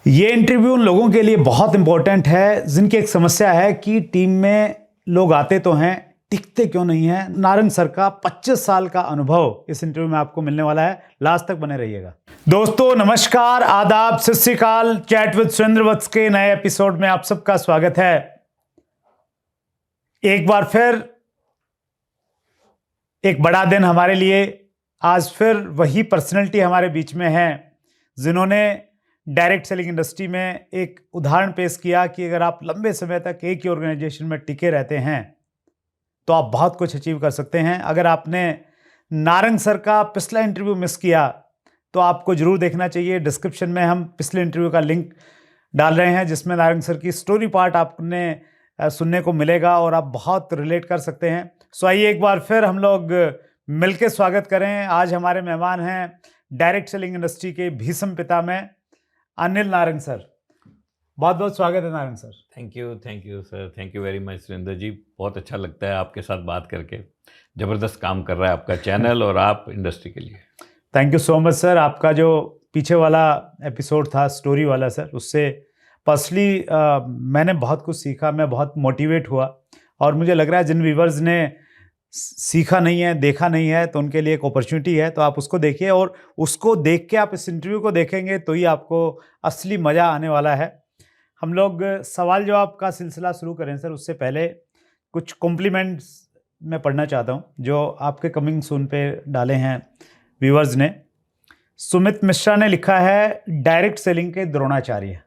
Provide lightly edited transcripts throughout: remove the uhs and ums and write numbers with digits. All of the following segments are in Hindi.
ये इंटरव्यू उन लोगों के लिए बहुत इंपॉर्टेंट है जिनकी एक समस्या है कि टीम में लोग आते तो हैं, टिकते क्यों नहीं हैं। नारंग सर का 25 साल का अनुभव इस इंटरव्यू में आपको मिलने वाला है। लास्ट तक बने रहिएगा। दोस्तों नमस्कार, आदाब, सत श्री अकाल। चैट विद सुरेंद्र वत्स के नए एपिसोड में आप सबका स्वागत है। एक बार फिर एक बड़ा दिन हमारे लिए। आज फिर वही पर्सनैलिटी हमारे बीच में है जिन्होंने डायरेक्ट सेलिंग इंडस्ट्री में एक उदाहरण पेश किया कि अगर आप लंबे समय तक एक ही ऑर्गेनाइजेशन में टिके रहते हैं तो आप बहुत कुछ अचीव कर सकते हैं। अगर आपने नारंग सर का पिछला इंटरव्यू मिस किया तो आपको जरूर देखना चाहिए। डिस्क्रिप्शन में हम पिछले इंटरव्यू का लिंक डाल रहे हैं जिसमें नारंग सर की स्टोरी पार्ट आपने सुनने को मिलेगा और आप बहुत रिलेट कर सकते हैं। सो आइए एक बार फिर हम लोग मिलकर स्वागत करें। आज हमारे मेहमान हैं डायरेक्ट सेलिंग इंडस्ट्री के भीष्म पिता में अनिल नारंग सर। बहुत बहुत स्वागत है Narang sir. Thank you sir, thank you very much Surendra ji. बहुत अच्छा लगता है आपके साथ बात करके। ज़बरदस्त काम कर रहा है आपका चैनल और आप इंडस्ट्री के लिए। Thank you so much sir. आपका जो पीछे वाला एपिसोड था स्टोरी वाला सर, उससे पर्सनली मैंने बहुत कुछ सीखा, मैं बहुत मोटिवेट हुआ और मुझे लग रहा है जिन व्यूवर्स ने सीखा नहीं है, देखा नहीं है, तो उनके लिए एक अपॉर्चुनिटी है। तो आप उसको देखिए और उसको देख के आप इस इंटरव्यू को देखेंगे तो ही आपको असली मज़ा आने वाला है। हम लोग सवाल जवाब का सिलसिला शुरू करें सर, उससे पहले कुछ कॉम्प्लीमेंट्स मैं पढ़ना चाहता हूं जो आपके कमिंग सून पे डाले हैं व्यूवर्स ने। सुमित मिश्रा ने लिखा है डायरेक्ट सेलिंग के द्रोणाचार्य।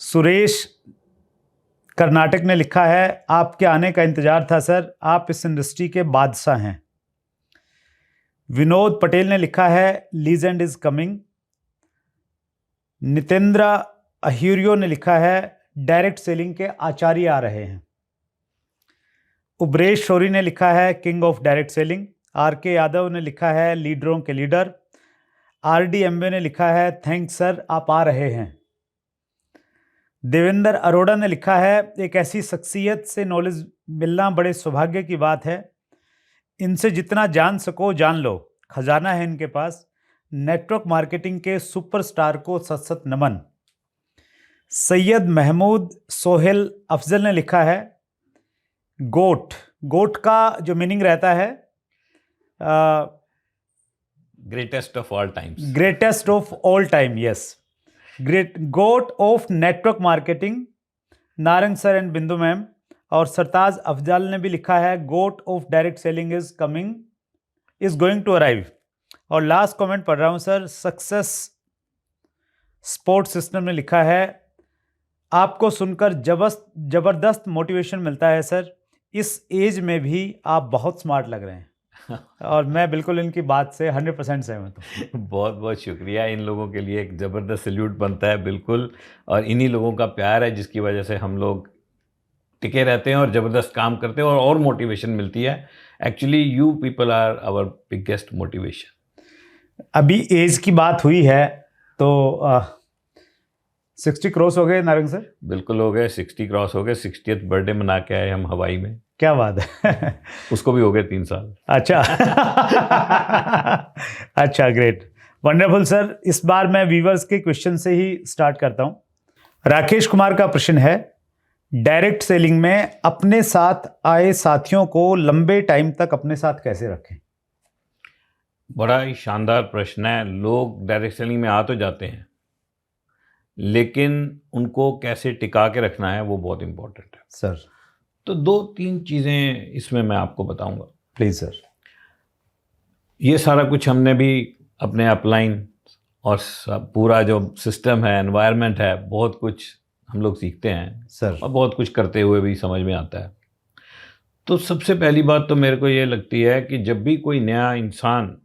सुरेश कर्नाटक ने लिखा है आपके आने का इंतजार था सर, आप इस इंडस्ट्री के बादशाह हैं। विनोद पटेल ने लिखा है लीजेंड इज कमिंग। नितेंद्र अहिरियो ने लिखा है डायरेक्ट सेलिंग के आचार्य आ रहे हैं। उबरेश शौरी ने लिखा है king of direct selling. R K Yadav ने लिखा है लीडरों के लीडर। आर डी एम्बे ने लिखा है थैंक्स सर, आप आ रहे हैं। देवेंद्र अरोड़ा ने लिखा है एक ऐसी शख्सियत से नॉलेज मिलना बड़े सौभाग्य की बात है, इनसे जितना जान सको जान लो, खजाना है इनके पास। नेटवर्क मार्केटिंग के सुपरस्टार को सत सत नमन। सैयद महमूद सोहेल अफजल ने लिखा है गोट का जो मीनिंग रहता है greatest of all times. Greatest of all time, yes, great GOAT of network marketing, Narang sir and Bindu ma'am. और सरताज अफजाल ने भी लिखा है GOAT of direct selling is coming, is going to arrive. और लास्ट कमेंट पढ़ रहा हूं सर, सक्सेस स्पोर्ट सिस्टम ने लिखा है आपको सुनकर जबरदस्त मोटिवेशन मिलता है सर, इस एज में भी आप बहुत स्मार्ट लग रहे हैं। और मैं बिल्कुल इनकी बात से 100% सहमत हूँ। बहुत बहुत शुक्रिया। इन लोगों के लिए एक ज़बरदस्त सैल्यूट बनता है बिल्कुल। और इन्हीं लोगों का प्यार है जिसकी वजह से हम लोग टिके रहते हैं और ज़बरदस्त काम करते हैं और मोटिवेशन मिलती है। Actually you people are our biggest motivation. अभी एज की बात हुई है तो 60 क्रॉस हो गए नारंग सर? बिल्कुल हो गए, 60 क्रॉस हो गए। 60th बर्थडे मना के आए हम हवाई में। क्या बात है। उसको भी हो गए 3 साल। अच्छा। अच्छा, ग्रेट, वंडरफुल सर। इस बार मैं व्यूवर्स के क्वेश्चन से ही स्टार्ट करता हूं। राकेश कुमार का प्रश्न है डायरेक्ट सेलिंग में अपने साथ आए साथियों को लंबे टाइम तक अपने साथ कैसे रखें? बड़ा ही शानदार प्रश्न है। लोग डायरेक्ट सेलिंग में आ तो जाते हैं लेकिन उनको कैसे टिका के रखना है वो बहुत इंपॉर्टेंट है सर। तो 2-3 चीज़ें इसमें मैं आपको बताऊंगा। Please sir. ये सारा कुछ हमने भी अपने अपलाइन और पूरा जो सिस्टम है, एनवायरनमेंट है, बहुत कुछ हम लोग सीखते हैं सर और बहुत कुछ करते हुए भी समझ में आता है। तो सबसे पहली बात तो मेरे को ये लगती है कि जब भी कोई नया इंसान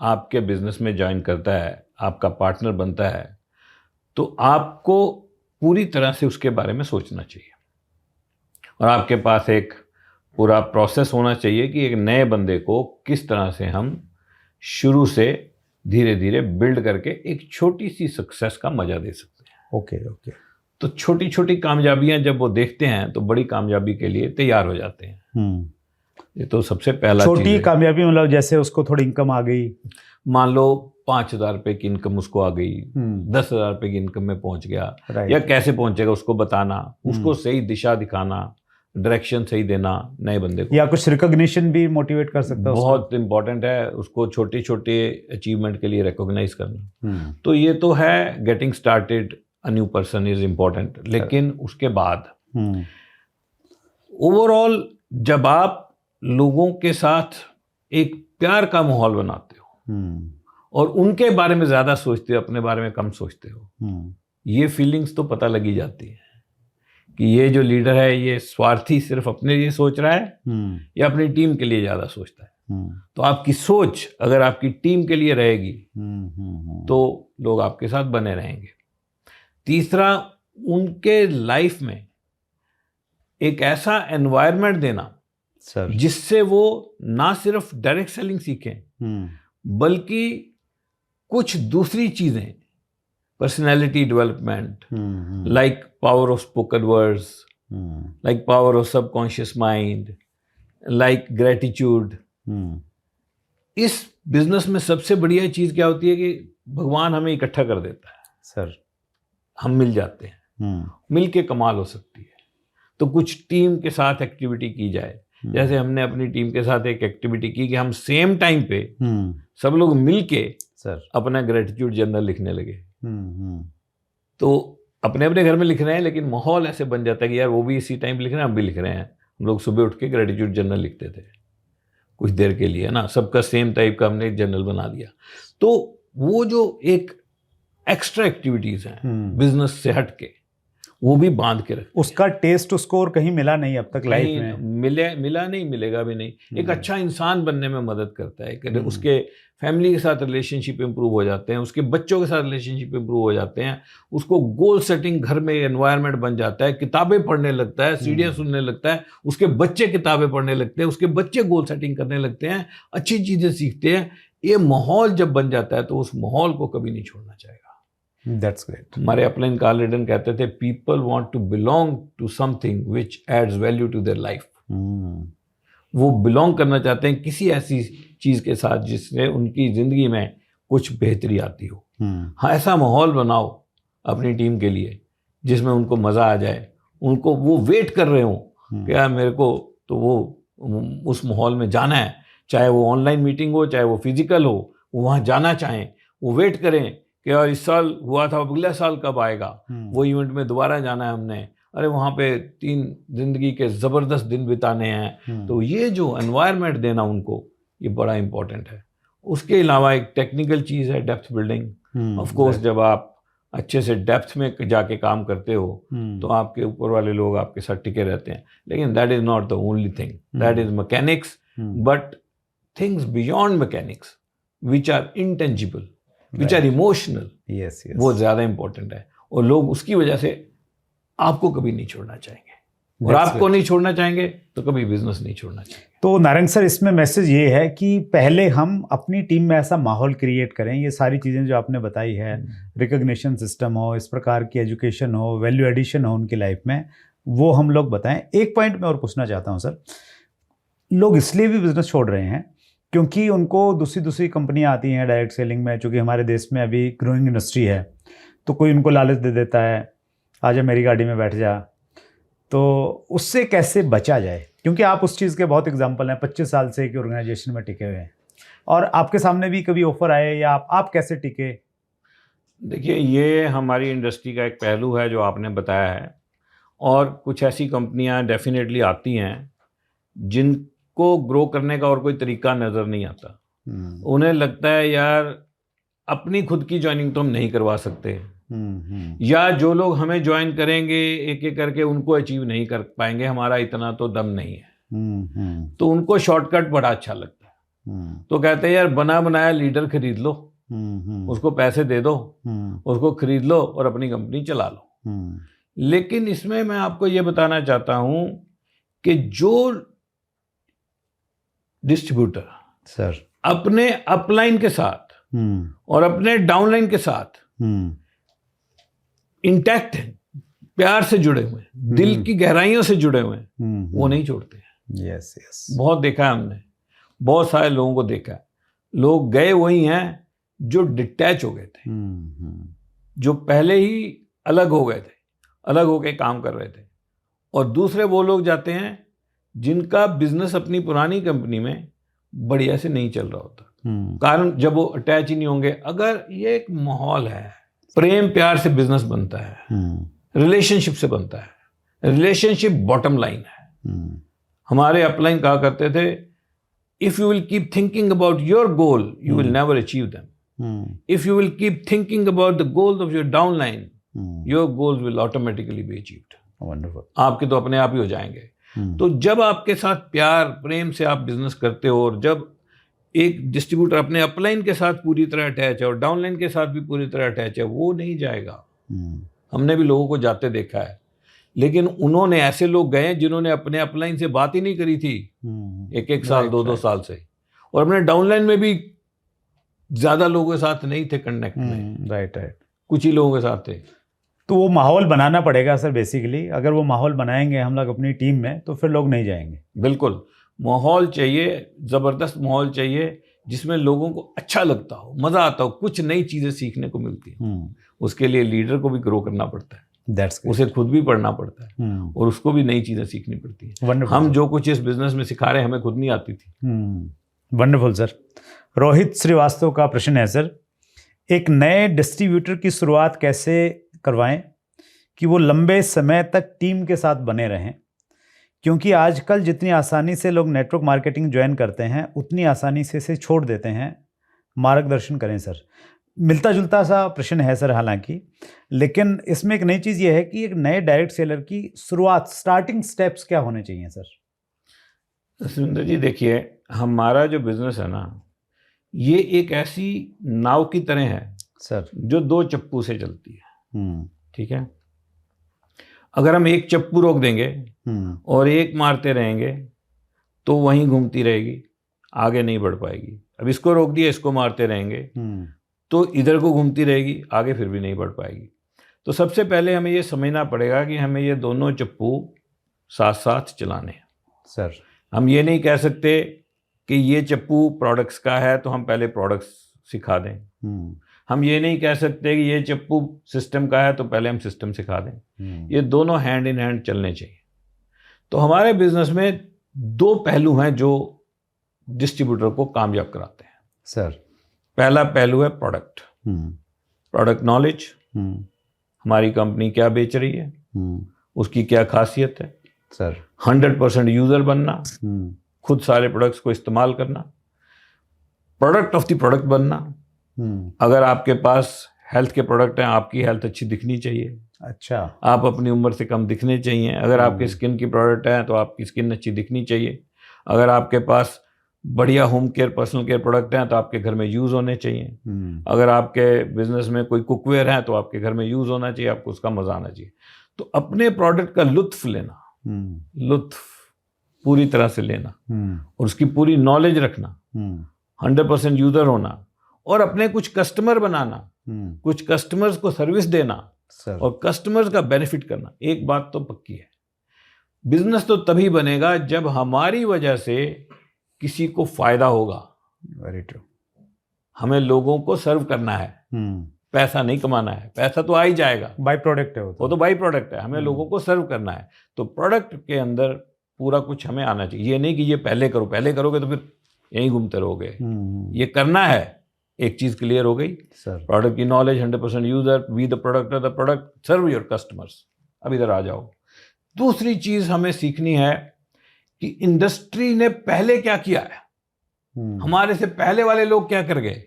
आपके बिजनेस में ज्वाइन करता है, आपका पार्टनर बनता है, तो आपको पूरी तरह से उसके बारे में सोचना चाहिए और आपके पास एक पूरा प्रोसेस होना चाहिए कि एक नए बंदे को किस तरह से हम शुरू से धीरे धीरे बिल्ड करके एक छोटी सी सक्सेस का मजा दे सकते हैं। ओके। तो छोटी छोटी कामयाबियां जब वो देखते हैं तो बड़ी कामयाबी के लिए तैयार हो जाते हैं। ये तो सबसे पहला छोटी कामयाबी मतलब जैसे उसको थोड़ी इनकम आ गई, मान लो 5,000 रुपए की इनकम उसको आ गई, 10,000 रुपए की इनकम में पहुंच गया, राइट, या कैसे पहुंचेगा उसको बताना, उसको सही दिशा दिखाना, डायरेक्शन सही देना नए बंदे को, या कुछ रिकॉग्निशन भी मोटिवेट कर सकता है बहुत इंपॉर्टेंट है। उसको छोटे छोटे अचीवमेंट के लिए रिकॉग्नाइज करना। उसको। तो ये तो है getting started a new person is important. लेकिन उसके बाद ओवरऑल जब आप लोगों के साथ एक प्यार का माहौल बनाते हो और उनके बारे में ज्यादा सोचते हो, अपने बारे में कम सोचते हो, ये फीलिंग्स तो पता लगी जाती है कि ये जो लीडर है ये स्वार्थी सिर्फ अपने लिए सोच रहा है या अपनी टीम के लिए ज्यादा सोचता है। तो आपकी सोच अगर आपकी टीम के लिए रहेगी तो लोग आपके साथ बने रहेंगे। तीसरा, उनके लाइफ में एक ऐसा एनवायरनमेंट देना सर जिससे वो ना सिर्फ डायरेक्ट सेलिंग सीखें बल्कि कुछ दूसरी चीजें, personality development, like power of spoken words, like power of subconscious mind, like gratitude. इस बिजनेस में सबसे बढ़िया चीज क्या होती है कि भगवान हमें इकट्ठा कर देता है सर, हम मिल जाते हैं, मिल के कमाल हो सकती है। तो कुछ टीम के साथ एक्टिविटी की जाए, जैसे हमने अपनी टीम के साथ एक एक्टिविटी की कि हम सेम टाइम पे सब लोग मिल के सर अपना ग्रेटिट्यूड जर्नल लिखने लगे। तो अपने अपने घर में लिख रहे हैं लेकिन माहौल ऐसे बन जाता है कि यार वो भी इसी टाइम लिख रहे हैं, हम भी लिख रहे हैं। हम लोग सुबह उठ के ग्रेटिट्यूड जर्नल लिखते थे कुछ देर के लिए ना, सबका सेम टाइप का हमने एक जर्नल बना दिया। तो वो जो एक एक्स्ट्रा एक्टिविटीज हैं बिजनेस से हट के, वो भी बांध के रखते, उसका टेस्ट उसको और कहीं मिला नहीं अब तक लाइफ में, मिला नहीं, मिलेगा भी नहीं। एक अच्छा इंसान बनने में मदद करता है कि उसके फैमिली के साथ रिलेशनशिप इंप्रूव हो जाते हैं, उसके बच्चों के साथ रिलेशनशिप इंप्रूव हो जाते हैं, उसको गोल सेटिंग घर में एनवायरनमेंट बन जाता है, किताबें पढ़ने लगता है, सीढ़ियाँ सुनने लगता है, उसके बच्चे किताबें पढ़ने लगते हैं, उसके बच्चे गोल सेटिंग करने लगते हैं, अच्छी चीज़ें सीखते हैं। ये माहौल जब बन जाता है तो उस माहौल को कभी नहीं छोड़ना चाहिए। That's great. हमारे अपलाइन कार्ल लिडन कहते थे, people want to belong to something which adds value to their life. वो बिलोंग करना चाहते हैं किसी ऐसी चीज के साथ जिससे उनकी जिंदगी में कुछ बेहतरी आती हो। हाँ, ऐसा माहौल बनाओ अपनी टीम के लिए जिसमें उनको मजा आ जाए, उनको वो वेट कर रहे हो कि यार मेरे को तो वो उस माहौल में जाना है, चाहे वो ऑनलाइन मीटिंग हो चाहे वो फिजिकल हो, वो वहाँ जाना चाहें, वो वेट करें कि यार इस साल हुआ था, अगले साल कब आएगा, वो इवेंट में दोबारा जाना है हमने, अरे वहाँ पे 3 जिंदगी के ज़बरदस्त दिन बिताने हैं। तो ये जो एनवायरनमेंट देना उनको, ये बड़ा इंपॉर्टेंट है। उसके अलावा एक टेक्निकल चीज़ है डेप्थ बिल्डिंग। ऑफ कोर्स जब आप अच्छे से डेप्थ में जाके काम करते हो तो आपके ऊपर वाले लोग आपके साथ टिके रहते हैं, लेकिन that is not the only thing, that is mechanics, but things beyond mechanics which are intangible, which are emotional, वो ज़्यादा इंपॉर्टेंट है। और लोग उसकी वजह से आपको कभी नहीं छोड़ना चाहेंगे और आपको नहीं छोड़ना चाहेंगे तो कभी बिजनेस नहीं छोड़ना चाहेंगे। तो नारंग सर, इसमें मैसेज ये है कि पहले हम अपनी टीम में ऐसा माहौल क्रिएट करें। ये सारी चीज़ें जो आपने बताई है, रिकॉग्निशन सिस्टम हो, इस प्रकार की एजुकेशन हो, वैल्यू एडिशन हो उनकी लाइफ में, वो हम लोग बताएं। एक पॉइंट मैं और पूछना चाहता हूँ सर, लोग इसलिए भी बिजनेस छोड़ रहे हैं क्योंकि उनको दूसरी कंपनियां आती हैं डायरेक्ट सेलिंग में, चूँकि हमारे देश में अभी ग्रोइंग इंडस्ट्री है, तो कोई उनको लालच दे देता है, आजा मेरी गाड़ी में बैठ जा। तो उससे कैसे बचा जाए? क्योंकि आप उस चीज़ के बहुत एग्जांपल हैं, 25 साल से एक ऑर्गेनाइजेशन में टिके हुए हैं, और आपके सामने भी कभी ऑफर आए या आप कैसे टिके? देखिए, ये हमारी इंडस्ट्री का एक पहलू है जो आपने बताया है, और कुछ ऐसी कंपनियां डेफिनेटली आती हैं जिनको ग्रो करने का और कोई तरीका नज़र नहीं आता। उन्हें लगता है यार अपनी खुद की ज्वाइनिंग तो हम नहीं करवा सकते, या जो लोग हमें ज्वाइन करेंगे एक एक करके उनको अचीव नहीं कर पाएंगे, हमारा इतना तो दम नहीं है। तो उनको शॉर्टकट बड़ा अच्छा लगता है, तो कहते हैं यार बना बनाया लीडर खरीद लो, उसको पैसे दे दो, उसको खरीद लो और अपनी कंपनी चला लो। लेकिन इसमें मैं आपको ये बताना चाहता हूं कि जो डिस्ट्रीब्यूटर सर अपने अपलाइन के साथ और अपने डाउनलाइन के साथ इंटैक्ट है, प्यार से जुड़े हुए, दिल की गहराइयों से जुड़े हुए, वो नहीं छोड़ते हैं। यस। बहुत देखा है हमने, बहुत सारे लोगों को देखा है, लोग गए वही हैं जो डिटैच हो गए थे, जो पहले ही अलग हो गए थे, अलग होके काम कर रहे थे, और दूसरे वो लोग जाते हैं जिनका बिजनेस अपनी पुरानी कंपनी में बढ़िया से नहीं चल रहा होता। कारण जब वो अटैच ही नहीं होंगे। अगर ये एक माहौल है, प्रेम प्यार से बिजनेस बनता है, रिलेशनशिप से बनता है, रिलेशनशिप बॉटम लाइन है। हमारे अपलाइन कहा करते थे, if you will keep thinking about your goal you will never achieve them, if you will keep thinking about the goals of your down line your goals will automatically be achieved. Wonderful. आपके तो अपने आप ही हो जाएंगे। तो जब आपके साथ प्यार प्रेम से आप बिजनेस करते हो, और जब एक डिस्ट्रीब्यूटर अपने अपलाइन के साथ पूरी तरह अटैच है और डाउनलाइन के साथ भी पूरी तरह अटैच है, वो नहीं जाएगा। हमने भी लोगों को जाते देखा है, लेकिन उन्होंने ऐसे लोग गए जिन्होंने अपने अपलाइन से बात ही नहीं करी थी एक साल, दो साल से, और अपने डाउनलाइन में भी ज्यादा लोगों के साथ नहीं थे कनेक्ट में। राइट, कुछ ही लोगों के साथ थे। तो वो माहौल बनाना पड़ेगा सर बेसिकली। अगर वो माहौल बनाएंगे हम लोग अपनी टीम में तो फिर लोग नहीं जाएंगे। बिल्कुल, माहौल चाहिए, ज़बरदस्त माहौल चाहिए जिसमें लोगों को अच्छा लगता हो, मज़ा आता हो, कुछ नई चीज़ें सीखने को मिलती हैं। उसके लिए लीडर को भी ग्रो करना पड़ता है, उसे खुद भी पढ़ना पड़ता है, और उसको भी नई चीज़ें सीखनी पड़ती है। हम जो कुछ इस बिजनेस में सिखा रहे हैं, हमें खुद नहीं आती थी। Wonderful sir. रोहित श्रीवास्तव का प्रश्न है सर, एक नए डिस्ट्रीब्यूटर की शुरुआत कैसे करवाएं कि वो लंबे समय तक टीम के साथ बने रहें, क्योंकि आजकल जितनी आसानी से लोग नेटवर्क मार्केटिंग ज्वाइन करते हैं उतनी आसानी से इसे छोड़ देते हैं। मार्गदर्शन करें सर। मिलता जुलता सा प्रश्न है सर हालांकि, लेकिन इसमें एक नई चीज़ ये है कि एक नए डायरेक्ट सेलर की शुरुआत, स्टार्टिंग स्टेप्स क्या होने चाहिए सर? सुंदर जी, देखिए, हमारा जो बिजनेस है ना, ये एक ऐसी नाव की तरह है सर जो दो चप्पू से चलती है। ठीक है, अगर हम एक चप्पू रोक देंगे और एक मारते रहेंगे तो वहीं घूमती रहेगी, आगे नहीं बढ़ पाएगी। अब इसको रोक दिया, इसको मारते रहेंगे तो इधर को घूमती रहेगी, आगे फिर भी नहीं बढ़ पाएगी। तो सबसे पहले हमें ये समझना पड़ेगा कि हमें ये दोनों चप्पू साथ साथ चलाने हैं सर। हम ये नहीं कह सकते कि ये चप्पू प्रोडक्ट्स का है तो हम पहले प्रोडक्ट्स सिखा दें। हम ये नहीं कह सकते कि ये चप्पू सिस्टम का है तो पहले हम सिस्टम सिखा दें। ये दोनों हैंड इन हैंड चलने चाहिए। तो हमारे बिजनेस में दो पहलू हैं जो डिस्ट्रीब्यूटर को कामयाब कराते हैं सर। पहला पहलू है प्रोडक्ट, प्रोडक्ट नॉलेज। हमारी कंपनी क्या बेच रही है, उसकी क्या खासियत है सर। 100% यूजर बनना, खुद सारे प्रोडक्ट्स को इस्तेमाल करना, प्रोडक्ट ऑफ द प्रोडक्ट बनना। अगर आपके पास हेल्थ के प्रोडक्ट हैं, आपकी हेल्थ अच्छी दिखनी चाहिए। अच्छा, आप अपनी उम्र से कम दिखने चाहिए। अगर आपके स्किन की प्रोडक्ट हैं तो आपकी स्किन अच्छी दिखनी चाहिए। अगर आपके पास बढ़िया home care, personal care product हैं तो आपके घर में यूज़ होने चाहिए। अगर आपके बिजनेस में कोई कुकवेयर है तो आपके घर में यूज़ होना चाहिए, आपको उसका मजा आना चाहिए। तो अपने प्रोडक्ट का लुत्फ लेना, लुत्फ पूरी तरह से लेना, और उसकी पूरी नॉलेज रखना, 100% यूजर होना, और अपने कुछ कस्टमर बनाना, कुछ कस्टमर्स को सर्विस देना और कस्टमर्स का बेनिफिट करना। एक बात तो पक्की है, बिजनेस तो तभी बनेगा जब हमारी वजह से किसी को फायदा होगा। Very true. हमें लोगों को सर्व करना है, पैसा नहीं कमाना है। पैसा तो आ ही जाएगा, बाई प्रोडक्ट है वो तो बाई प्रोडक्ट है। हमें लोगों को सर्व करना है। तो प्रोडक्ट के अंदर पूरा कुछ हमें आना चाहिए। ये नहीं कि ये पहले करो, पहले करोगे तो फिर यहीं घूमते रहोगे। ये करना है। एक चीज क्लियर हो गई सर, प्रोडक्ट की knowledge, 100% user, be the product of the product, serve your customers. अब इधर आ जाओ। दूसरी चीज हमें सीखनी है कि इंडस्ट्री ने पहले क्या किया है, हमारे से पहले वाले लोग क्या कर गए।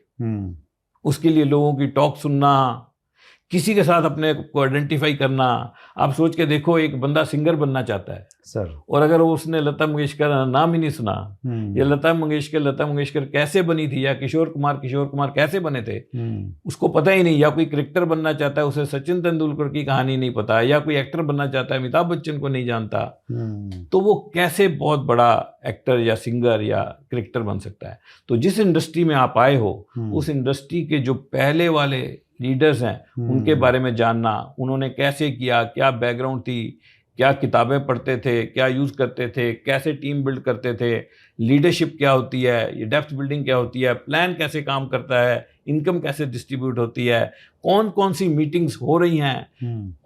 उसके लिए लोगों की टॉक सुनना, किसी के साथ अपने को आइडेंटिफाई करना। आप सोच के देखो, एक बंदा सिंगर बनना चाहता है सर, और अगर उसने लता मंगेशकर नाम ही नहीं सुना, या लता मंगेशकर कैसे बनी थी, या किशोर कुमार कैसे बने थे, उसको पता ही नहीं। या कोई क्रिकेटर बनना चाहता है, उसे सचिन तेंदुलकर की कहानी नहीं पता, या कोई एक्टर बनना चाहता है, अमिताभ बच्चन को नहीं जानता, तो वो कैसे बहुत बड़ा एक्टर या सिंगर या क्रिकेटर बन सकता है। तो जिस इंडस्ट्री में आप आए हो, उस इंडस्ट्री के जो पहले वाले लीडर्स हैं, उनके बारे में जानना, उन्होंने कैसे किया, क्या बैकग्राउंड थी, क्या किताबें पढ़ते थे, क्या यूज़ करते थे, कैसे टीम बिल्ड करते थे, लीडरशिप क्या होती है, ये डेप्थ बिल्डिंग क्या होती है, प्लान कैसे काम करता है, इनकम कैसे डिस्ट्रीब्यूट होती है, कौन कौन सी मीटिंग्स हो रही हैं,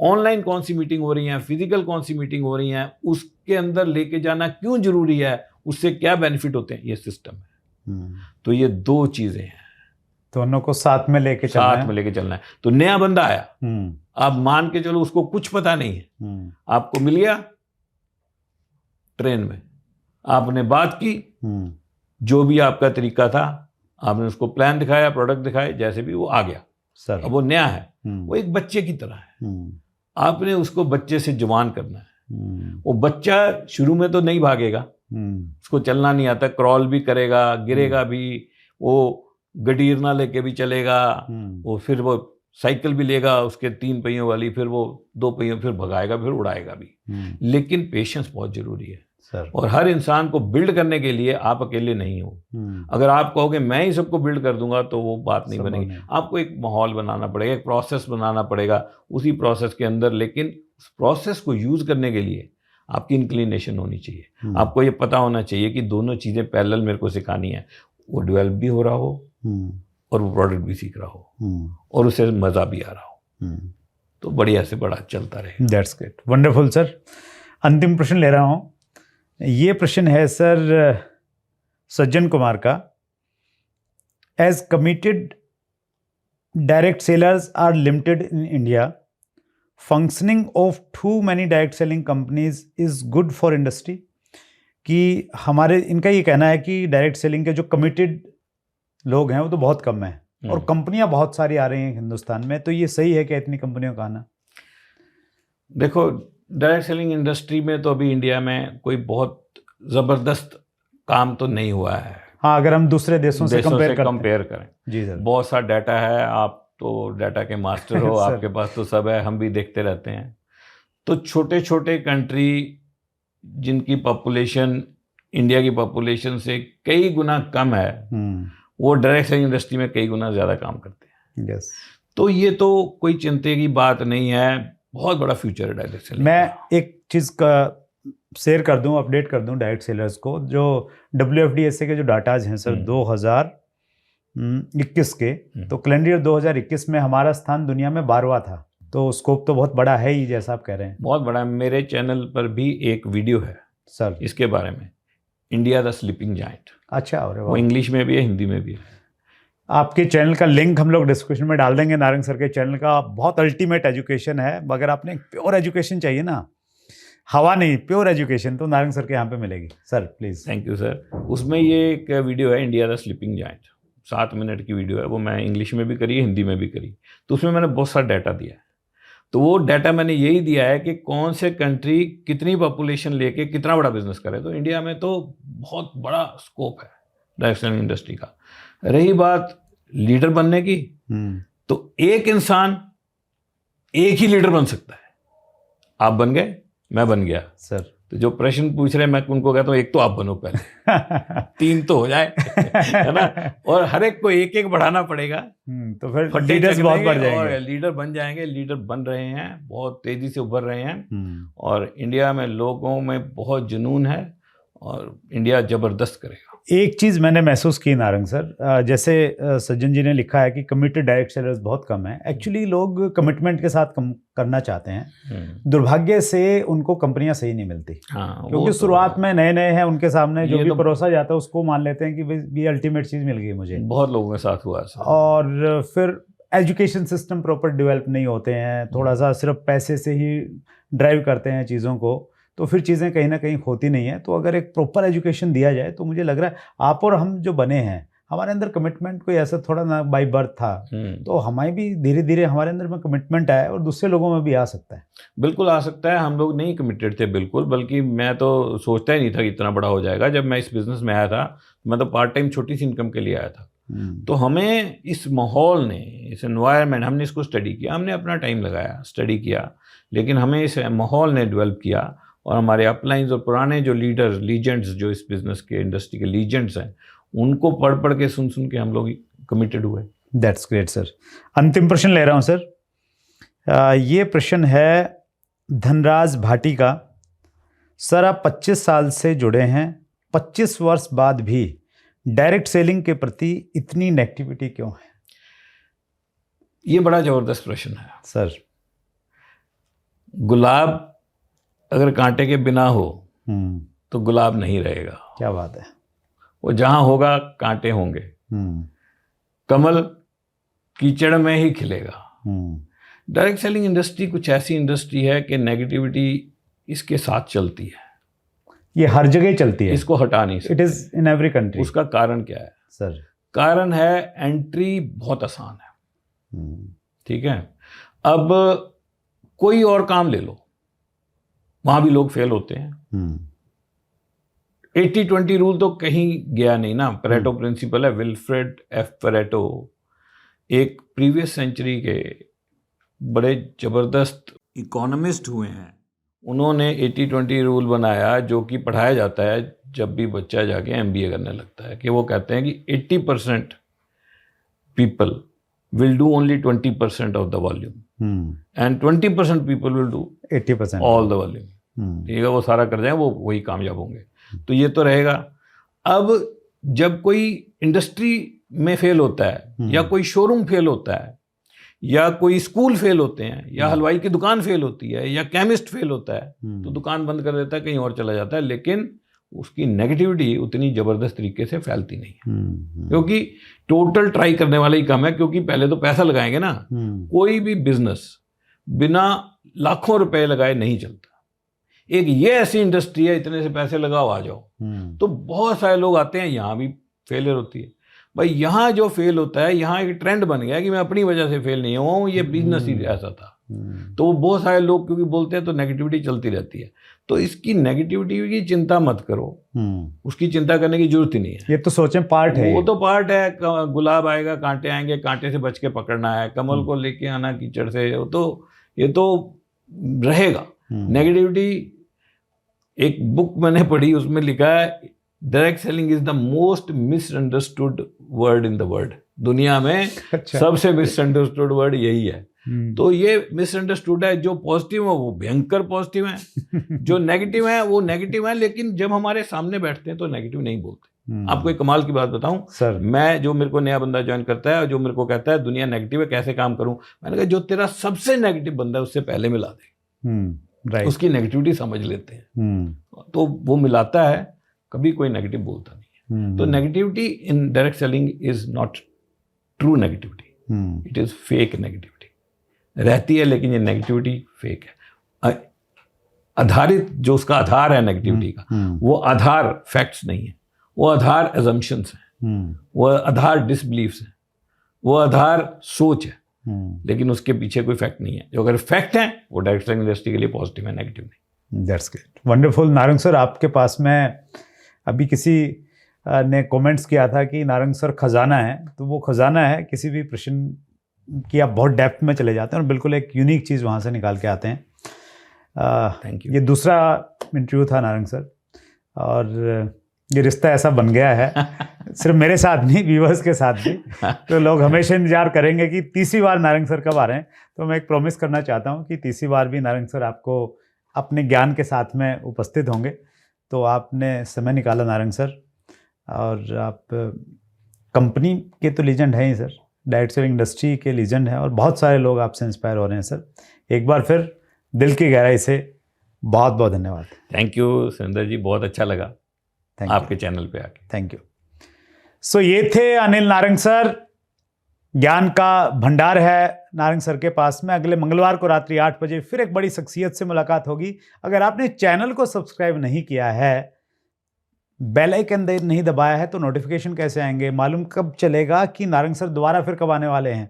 ऑनलाइन कौन सी मीटिंग हो रही हैं, फिजिकल कौन सी मीटिंग हो रही हैं, उसके अंदर लेके जाना क्यों जरूरी है, उससे क्या बेनिफिट होते हैं, ये सिस्टम है। तो ये दो चीजें हैं, दोनों को साथ में लेके चलना साथ में लेके चलना है। तो नया बंदा आया, आप मान के चलो उसको कुछ पता नहीं है, आपको मिल गया ट्रेन में, आपने बात की, जो भी आपका तरीका था, आपने उसको प्लान दिखाया, प्रोडक्ट दिखाए, जैसे भी वो आ गया सर। अब वो नया है, वो एक बच्चे की तरह है, आपने उसको बच्चे से जवान करना है। वो बच्चा शुरू में तो नहीं भागेगा, उसको चलना नहीं आता, क्रॉल भी करेगा, गिरेगा भी, वो गडीर ना लेके भी चलेगा, वो फिर वो साइकिल भी लेगा उसके 3 पहियों वाली, फिर वो 2 पहियों, फिर भगाएगा, फिर उड़ाएगा भी। लेकिन पेशेंस बहुत जरूरी है सर। और हर इंसान को बिल्ड करने के लिए आप अकेले नहीं हो। अगर आप कहोगे मैं ही सबको बिल्ड कर दूंगा तो वो बात नहीं बनेगी। आपको एक माहौल बनाना पड़ेगा, एक प्रोसेस बनाना पड़ेगा, उसी प्रोसेस के अंदर, लेकिन उस प्रोसेस को यूज करने के लिए आपकी इंक्लिनेशन होनी चाहिए। आपको ये पता होना चाहिए कि दोनों चीजें पैरेलल मेरे को सिखानी है, वो डेवलप भी हो रहा हो और वो प्रोडक्ट भी सीख रहा हो और उसे मजा भी आ रहा हो, तो बढ़िया से बड़ा चलता रहे। That's great, wonderful sir. अंतिम प्रश्न ले रहा हूँ। ये प्रश्न है सर सज्जन कुमार का। As committed direct sellers are limited in India, functioning of too many direct selling companies is good for industry. कि हमारे, इनका ये कहना है कि डायरेक्ट सेलिंग के जो कमिटेड लोग हैं वो तो बहुत कम हैं और कंपनियां बहुत सारी आ रही हैं हिंदुस्तान में, तो ये सही है क्या इतनी कंपनियों का आना? देखो, डायरेक्ट सेलिंग इंडस्ट्री में तो अभी इंडिया में कोई बहुत ज़बरदस्त काम तो नहीं हुआ है। हाँ, अगर हम दूसरे देशों से कंपेयर करें। जी सर। बहुत सा डाटा है, आप तो डाटा के मास्टर हो, आपके पास तो सब है, हम भी देखते रहते हैं। तो छोटे छोटे कंट्री जिनकी पॉपुलेशन इंडिया की पॉपुलेशन से कई गुना कम है, वो डायरेक्ट सेलिंग इंडस्ट्री में कई गुना ज़्यादा काम करते हैं। यस। तो ये तो कोई चिंता की बात नहीं है, बहुत बड़ा फ्यूचर है डायरेक्ट सेलिंग। मैं एक चीज़ का शेयर कर दूं, अपडेट कर दूं डायरेक्ट सेलर्स को। जो WFDSA के जो डाटाज हैं सर 2021 के, तो कैलेंडर ईयर 2021 में हमारा स्थान दुनिया में 12वां था। तो स्कोप तो बहुत बड़ा है ही, जैसा आप कह रहे हैं। बहुत बड़ा है। मेरे चैनल पर भी एक वीडियो है सर इसके बारे में, इंडिया द स्लीपिंग जायंट। अच्छा, वो इंग्लिश में भी है, हिंदी में भी है। आपके चैनल का लिंक हम लोग डिस्क्रिप्शन में डाल देंगे। नारंग सर के चैनल का बहुत अल्टीमेट एजुकेशन है। मगर आपने प्योर एजुकेशन चाहिए ना, हवा नहीं, प्योर एजुकेशन, तो नारंग सर के यहाँ पे मिलेगी। Sir please. Thank you sir. उसमें ये एक वीडियो है, India the sleeping giant, 7 minute की वीडियो है। वो मैं इंग्लिश में भी करी है, हिंदी में भी करी। तो उसमें मैंने बहुत सारा डाटा दिया है। तो वो डाटा मैंने यही दिया है कि कौन से कंट्री कितनी पॉपुलेशन लेके कितना बड़ा बिजनेस करे। तो इंडिया में तो बहुत बड़ा स्कोप है डायरेक्ट सेलिंग इंडस्ट्री का। रही बात लीडर बनने की, तो एक इंसान एक ही लीडर बन सकता है। आप बन गए, मैं बन गया सर। तो जो प्रश्न पूछ रहे हैं, मैं उनको कहता हूँ एक तो आप बनो पहले 3 तो हो जाए है ना। और हर एक को एक एक बढ़ाना पड़ेगा, तो फिर लीडर्स बहुत बढ़ जाएंगे और लीडर बन जाएंगे। लीडर बन रहे हैं, बहुत तेजी से उभर रहे हैं और इंडिया में लोगों में बहुत जुनून है और इंडिया जबरदस्त करेगा। एक चीज़ मैंने महसूस की नारंग सर, जैसे सज्जन जी ने लिखा है कि कमिटेड डायरेक्ट सेलर्स बहुत कम है। एक्चुअली लोग कमिटमेंट के साथ करना चाहते हैं, दुर्भाग्य से उनको कंपनियां सही नहीं मिलती। क्योंकि शुरुआत में नए नए हैं, उनके सामने जो भी परोसा जाता है उसको मान लेते हैं कि ये अल्टीमेट चीज़ मिल गई मुझे। बहुत लोगों के साथ हुआ है। और फिर एजुकेशन सिस्टम प्रॉपर डेवलप नहीं होते हैं, थोड़ा सा सिर्फ पैसे से ही ड्राइव करते हैं चीज़ों को, तो फिर चीज़ें कहीं ना कहीं होती नहीं है। तो अगर एक प्रॉपर एजुकेशन दिया जाए तो मुझे लग रहा है आप और हम जो बने हैं, हमारे अंदर कमिटमेंट कोई ऐसा थोड़ा ना बाई बर्थ था, तो हमारे भी धीरे धीरे हमारे अंदर में कमिटमेंट आया और दूसरे लोगों में भी आ सकता है। बिल्कुल आ सकता है। हम लोग नहीं कमिटेड थे बिल्कुल, बल्कि मैं तो सोचता ही नहीं था कि इतना बड़ा हो जाएगा। जब मैं इस बिज़नेस में आया था, मैं तो पार्ट टाइम छोटी सी इनकम के लिए आया था। तो हमें इस माहौल ने, इस एनवायरनमेंट, हमने इसको स्टडी किया, हमने अपना टाइम लगाया, स्टडी किया, लेकिन हमें इस माहौल ने डेवलप किया। और हमारे अपलाइंस और पुराने जो लीडर्स, लीजेंड्स, जो इस बिज़नेस के इंडस्ट्री के लीजेंड्स हैं, उनको पढ़ के सुन के हम लोग कमिटेड हुए। That's great sir. अंतिम प्रश्न ले रहा हूँ सर। ये प्रश्न है धनराज भाटी का। सर आप 25 साल से जुड़े हैं, 25 वर्ष बाद भी डायरेक्ट सेलिंग के प्रति इतनी नेगेटिविटी क्यों है? ये बड़ा ज़बरदस्त प्रश्न है सर। गुलाब अगर कांटे के बिना हो तो गुलाब नहीं रहेगा। क्या बात है। वो जहाँ होगा कांटे होंगे। कमल कीचड़ में ही खिलेगा। डायरेक्ट सेलिंग इंडस्ट्री कुछ ऐसी इंडस्ट्री है कि नेगेटिविटी इसके साथ चलती है। ये हर जगह चलती है, इसको हटा नहीं सकते। It is in every country. उसका कारण क्या है सर? कारण है एंट्री बहुत आसान है। ठीक है, अब कोई और काम ले लो, वहां भी लोग फेल होते हैं। 80-20 रूल तो कहीं गया नहीं ना। पेरेटो प्रिंसिपल है, विल्फ्रेड एफ पेरेटो एक प्रीवियस सेंचुरी के बड़े जबरदस्त इकोनॉमिस्ट हुए हैं। उन्होंने 80-20 रूल बनाया जो कि पढ़ाया जाता है जब भी बच्चा जाके MBA करने लगता है, कि वो कहते हैं कि 80% people will do only 20% of the volume and 20% people will do 80% all the volume। ठीक है, वो सारा कर जाए, वो वही कामयाब होंगे। तो ये तो रहेगा। अब जब कोई इंडस्ट्री में फेल होता है या कोई शोरूम फेल होता है या कोई स्कूल फेल होते हैं या हलवाई की दुकान फेल होती है या केमिस्ट फेल होता है, तो दुकान बंद कर देता है, कहीं और चला जाता है, लेकिन उसकी नेगेटिविटी उतनी जबरदस्त तरीके से फैलती नहीं है, क्योंकि टोटल ट्राई करने वाले ही कम है। क्योंकि पहले तो पैसा लगाएंगे ना, कोई भी बिजनेस बिना लाखों रुपए लगाए नहीं चलता। एक ये ऐसी इंडस्ट्री है, इतने से पैसे लगाओ आ जाओ, तो बहुत सारे लोग आते हैं, यहाँ भी फेलियर होती है। भाई यहाँ जो फेल होता है, यहाँ एक ट्रेंड बन गया कि मैं अपनी वजह से फेल नहीं हुआ हूँ, ये बिजनेस ही ऐसा था। तो वो बहुत सारे लोग क्योंकि बोलते हैं तो नेगेटिविटी चलती रहती है। तो इसकी नेगेटिविटी की चिंता मत करो, उसकी चिंता करने की जरूरत ही नहीं है। ये तो सोचें पार्ट है, वो तो पार्ट है। गुलाब आएगा, कांटे आएंगे, कांटे से बच के पकड़ना है। कमल को लेके आना कीचड़ से, ये तो रहेगा। नेगेटिविटी, एक बुक मैंने पढ़ी, उसमें लिखा है direct selling is the most misunderstood word in the world. दुनिया में सबसे मिसअंडरस्टूड वर्ड यही है। तो ये मिसअंडरस्टूड है। जो पॉजिटिव है वो भयंकर पॉजिटिव है, जो नेगेटिव है वो नेगेटिव है, लेकिन जब हमारे सामने बैठते हैं तो नेगेटिव नहीं बोलते। आपको एक कमाल की बात बताऊं सर, मैं जो मेरे को नया बंदा ज्वाइन करता है और जो मेरे को कहता है दुनिया नेगेटिव है, कैसे काम करूं, मैंने कहा जो तेरा सबसे नेगेटिव बंदा है उससे पहले मिला दे, उसकी नेगेटिविटी समझ लेते हैं। तो वो मिलाता है, कभी कोई नेगेटिव बोलता नहीं है। तो negativity in direct selling is not true negativity, it is fake negativity. रहती है लेकिन ये नेगेटिविटी फेक है। आधारित जो उसका आधार है नेगेटिविटी का, वो आधार फैक्ट्स नहीं है, वो आधार एजम्पशंस हैं, वो आधार डिसबिलीफ्स हैं, वो आधार सोच है, लेकिन उसके पीछे कोई फैक्ट नहीं है। जो अगर फैक्ट है वो डायरेक्ट सेलिंग इंडस्ट्री के लिए पॉजिटिव है, नेगेटिव नहीं। That's great, wonderful. Narang sir, आपके पास में अभी किसी ने कमेंट्स किया था कि नारंग सर खजाना है, तो वो खजाना है। किसी भी प्रश्न की आप बहुत डेप्थ में चले जाते हैं और बिल्कुल एक यूनिक चीज़ वहाँ से निकाल के आते हैं। Thank you. ये दूसरा इंटरव्यू था नारंग सर, और ये रिश्ता ऐसा बन गया है सिर्फ मेरे साथ नहीं, व्यूअर्स के साथ भी। तो लोग हमेशा इंतजार करेंगे कि तीसरी बार नारंग सर कब आ रहे हैं। तो मैं एक प्रॉमिस करना चाहता हूँ कि तीसरी बार भी नारंग सर आपको अपने ज्ञान के साथ में उपस्थित होंगे। तो आपने समय निकाला नारंग सर, और आप कंपनी के तो लीजेंड हैं ही सर, डायरेक्ट सेलिंग इंडस्ट्री के लीजेंड हैं, और बहुत सारे लोग आपसे इंस्पायर हो रहे हैं सर। एक बार फिर दिल की गहराई से बहुत बहुत धन्यवाद। थैंक यू सुरेंद्र जी, बहुत अच्छा लगा आपके चैनल पे आके। Thank you. सो ये थे अनिल नारंग सर। ज्ञान का भंडार है नारंग सर के पास में। अगले मंगलवार को रात्रि 8 बजे फिर एक बड़ी शख्सियत से मुलाकात होगी। अगर आपने चैनल को सब्सक्राइब नहीं किया है, बेल आइकन नहीं दबाया है, तो नोटिफिकेशन कैसे आएंगे, मालूम कब चलेगा कि नारंग सर दोबारा फिर कब आने वाले हैं।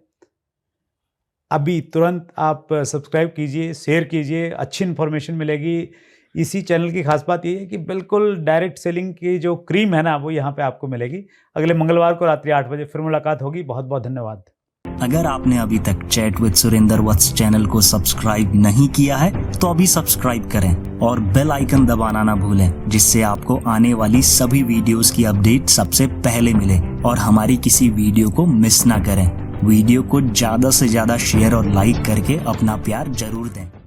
अभी तुरंत आप सब्सक्राइब कीजिए, शेयर कीजिए, अच्छी इन्फॉर्मेशन मिलेगी। इसी चैनल की खास बात ये है कि बिल्कुल डायरेक्ट सेलिंग की जो क्रीम है ना, वो यहाँ पे आपको मिलेगी। अगले मंगलवार को रात्रि 8 बजे फिर मुलाकात होगी। बहुत बहुत धन्यवाद। अगर आपने अभी तक chat with Surendra Vats channel को सब्सक्राइब नहीं किया है तो अभी सब्सक्राइब करें और बेल आइकन दबाना ना भूलें, जिससे आपको आने वाली सभी वीडियोस की अपडेट सबसे पहले मिले और हमारी किसी वीडियो को मिस ना करें। वीडियो को ज्यादा से ज्यादा शेयर और लाइक करके अपना प्यार जरूर दें।